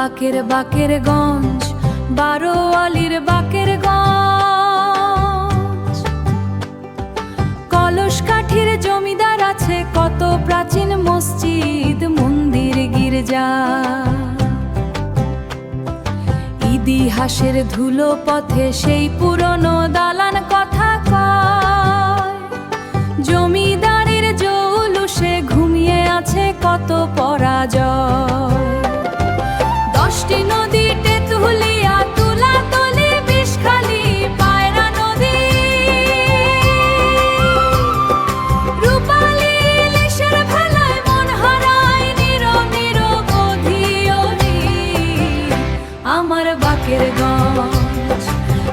বাকের বাকের গঞ্জ, বারোয়ালির বাকের গঞ্জ। কলস কাঠির জমিদার আছে, কত প্রাচীন মসজিদ মন্দির গির্জা। ইতিহাসের ধুলো পথে সেই পুরনো দালান কথা কয়। জমিদারের জৌলুসে ঘুমিয়ে আছে কত পরাজয়। 10টি নদী, তেঁতুলিয়া, তুলাতলি, বিষখালী, পায়রা নদী, রূপালী, ইলিশের ভেলায় মন হারায় নীরব নীরব অধিয়রি। আমার বাকের গঞ্জ,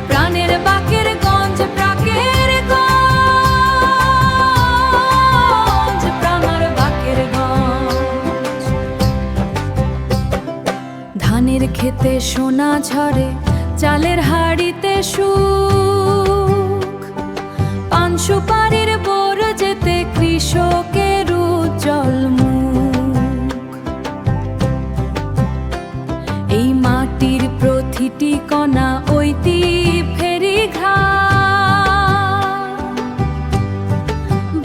প্রাণের বাকের গঞ্জ, প্রাকের গঞ্জ, প্রাণের বাকের গঞ্জ। ধানের ক্ষেতে সোনা ঝরে, চালের হাড়িতে সুখ। পান সুপারির বোর যেতে কৃষকের উজ্জ্বল মুখ। এই মাটির প্রতিটি কণা ঐতি ফেরি ঘ্রাণ।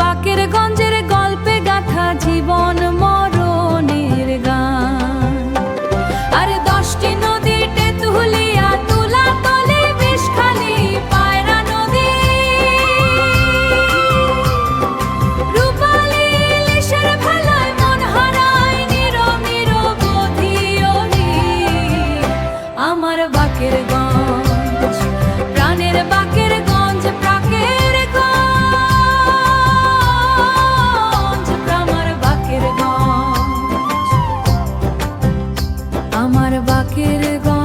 বাকের গঞ্জের গল্পে গাথা জীবন মরণের গান। আরে 10টি নদী, তেঁতুলিয়া, তুলাতলি, বিষখালী, পায়রা নদী, রূপালী, ইলিশের ভেলায় মন হারায় নীরব নীরব অধিয়রি। আমার বাকের গঞ্জ, প্রাণের বাকের গঞ্জ, প্রাকের গঞ্জ, প্রাণের বাকের গঞ্জ, আমার বাকের গঞ্জ।